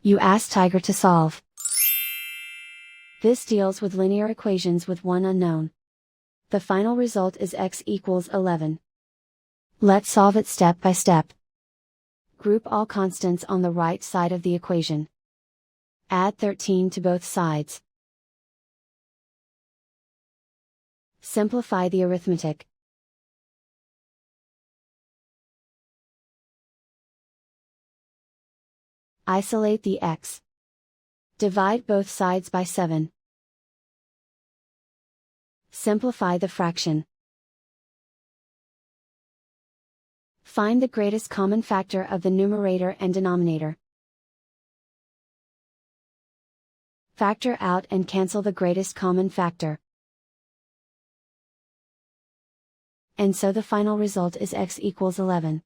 You ask Tiger to solve. This deals with linear equations with one unknown. The final result is x equals 11. Let's solve it step by step. Group all constants on the right side of the equation. Add 13 to both sides. Simplify the arithmetic. Isolate the x. Divide both sides by 7. Simplify the fraction. Find the greatest common factor of the numerator and denominator. Factor out and cancel the greatest common factor. And so the final result is x equals 11.